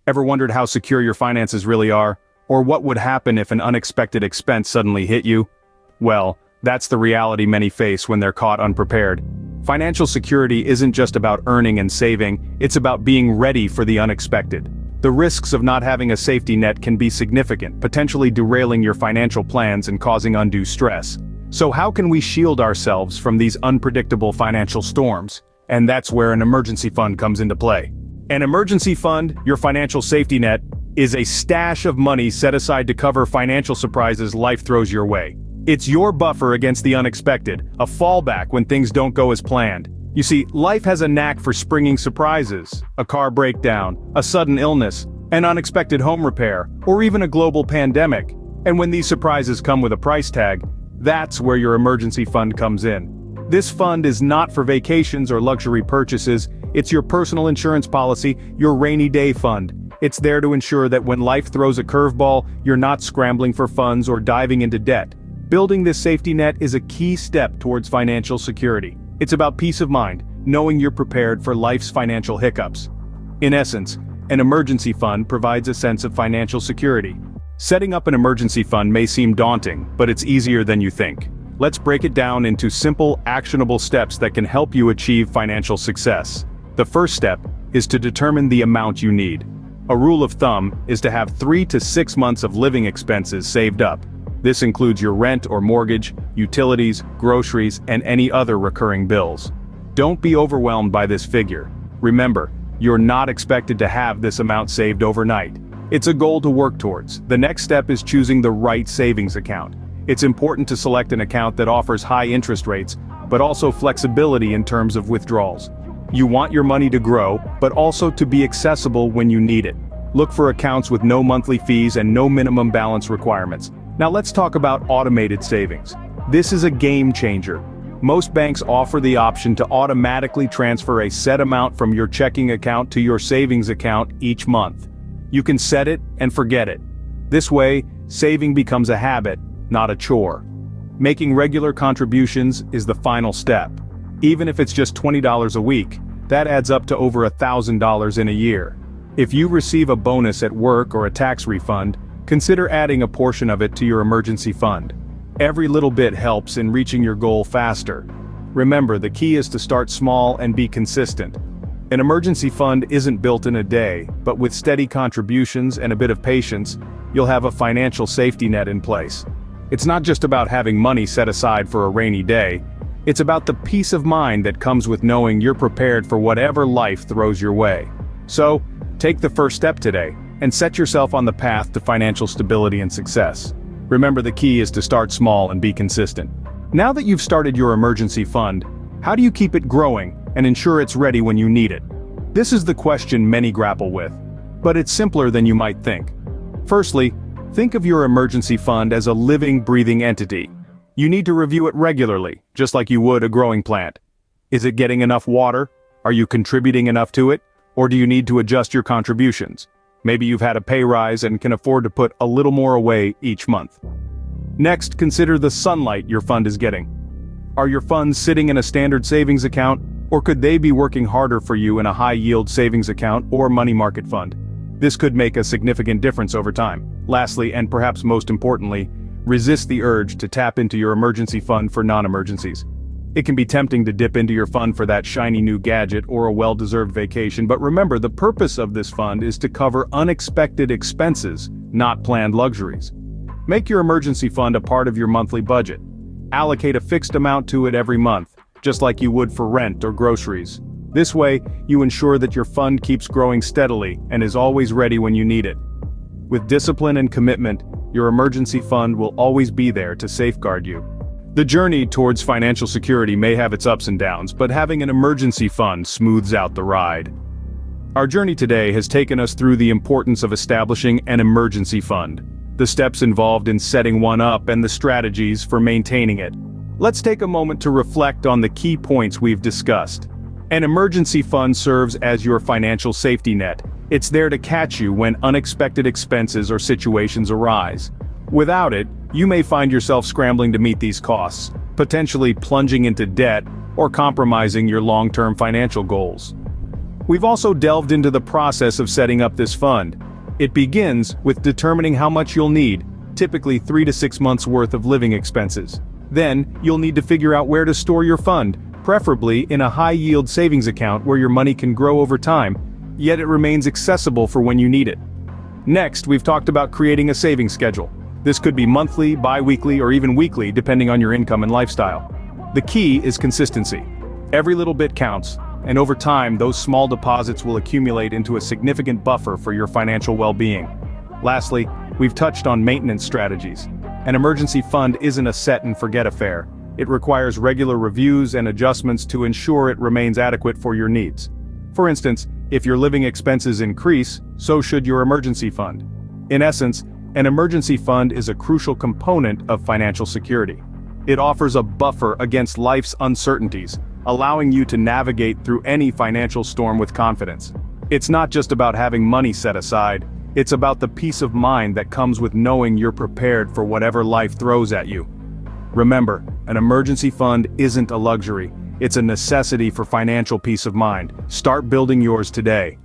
Ever wondered how secure your finances really are? Or what would happen if an unexpected expense suddenly hit you? Well, that's the reality many face when they're caught unprepared. Financial security isn't just about earning and saving, it's about being ready for the unexpected. The risks of not having a safety net can be significant, potentially derailing your financial plans and causing undue stress. So how can we shield ourselves from these unpredictable financial storms? And that's where an emergency fund comes into play. An emergency fund, your financial safety net, is a stash of money set aside to cover financial surprises life throws your way. It's your buffer against the unexpected, a fallback when things don't go as planned. You see, life has a knack for springing surprises: a car breakdown, a sudden illness, an unexpected home repair, or even a global pandemic. And when these surprises come with a price tag, that's where your emergency fund comes in. This fund is not for vacations or luxury purchases, it's your personal insurance policy, your rainy day fund. It's there to ensure that when life throws a curveball, you're not scrambling for funds or diving into debt. Building this safety net is a key step towards financial security. It's about peace of mind, knowing you're prepared for life's financial hiccups. In essence, an emergency fund provides a sense of financial security. Setting up an emergency fund may seem daunting, but it's easier than you think. Let's break it down into simple, actionable steps that can help you achieve financial success. The first step is to determine the amount you need. A rule of thumb is to have 3 to 6 months of living expenses saved up. This includes your rent or mortgage, utilities, groceries, and any other recurring bills. Don't be overwhelmed by this figure. Remember, you're not expected to have this amount saved overnight. It's a goal to work towards. The next step is choosing the right savings account. It's important to select an account that offers high interest rates, but also flexibility in terms of withdrawals. You want your money to grow, but also to be accessible when you need it. Look for accounts with no monthly fees and no minimum balance requirements. Now let's talk about automated savings. This is a game changer. Most banks offer the option to automatically transfer a set amount from your checking account to your savings account each month. You can set it and forget it. This way, saving becomes a habit, not a chore. Making regular contributions is the final step. Even if it's just $20 a week, that adds up to over $1,000 in a year. If you receive a bonus at work or a tax refund, consider adding a portion of it to your emergency fund. Every little bit helps in reaching your goal faster. Remember, the key is to start small and be consistent. An emergency fund isn't built in a day, but with steady contributions and a bit of patience, you'll have a financial safety net in place. It's not just about having money set aside for a rainy day, it's about the peace of mind that comes with knowing you're prepared for whatever life throws your way. So, take the first step today, and set yourself on the path to financial stability and success. Remember, the key is to start small and be consistent. Now that you've started your emergency fund, how do you keep it growing and ensure it's ready when you need it? This is the question many grapple with, but it's simpler than you might think. Firstly, think of your emergency fund as a living, breathing entity. You need to review it regularly, just like you would a growing plant. Is it getting enough water? Are you contributing enough to it? Or do you need to adjust your contributions? Maybe you've had a pay rise and can afford to put a little more away each month. Next, consider the sunlight your fund is getting. Are your funds sitting in a standard savings account, or could they be working harder for you in a high-yield savings account or money market fund? This could make a significant difference over time. Lastly, and perhaps most importantly, resist the urge to tap into your emergency fund for non-emergencies. It can be tempting to dip into your fund for that shiny new gadget or a well-deserved vacation, but remember, the purpose of this fund is to cover unexpected expenses, not planned luxuries. Make your emergency fund a part of your monthly budget. Allocate a fixed amount to it every month, just like you would for rent or groceries. This way, you ensure that your fund keeps growing steadily and is always ready when you need it. With discipline and commitment, your emergency fund will always be there to safeguard you. The journey towards financial security may have its ups and downs, but having an emergency fund smooths out the ride. Our journey today has taken us through the importance of establishing an emergency fund, the steps involved in setting one up, and the strategies for maintaining it. Let's take a moment to reflect on the key points we've discussed. An emergency fund serves as your financial safety net. It's there to catch you when unexpected expenses or situations arise. Without it, you may find yourself scrambling to meet these costs, potentially plunging into debt or compromising your long-term financial goals. We've also delved into the process of setting up this fund. It begins with determining how much you'll need, typically 3 to 6 months worth of living expenses. Then, you'll need to figure out where to store your fund, preferably in a high-yield savings account where your money can grow over time, yet it remains accessible for when you need it. Next, we've talked about creating a savings schedule. This could be monthly, bi-weekly, or even weekly, depending on your income and lifestyle. The key is consistency. Every little bit counts, and over time, those small deposits will accumulate into a significant buffer for your financial well-being. Lastly, we've touched on maintenance strategies. An emergency fund isn't a set-and-forget affair. It requires regular reviews and adjustments to ensure it remains adequate for your needs. For instance, if your living expenses increase, so should your emergency fund. In essence, an emergency fund is a crucial component of financial security. It offers a buffer against life's uncertainties, allowing you to navigate through any financial storm with confidence. It's not just about having money set aside, it's about the peace of mind that comes with knowing you're prepared for whatever life throws at you. Remember, an emergency fund isn't a luxury, it's a necessity for financial peace of mind. Start building yours today.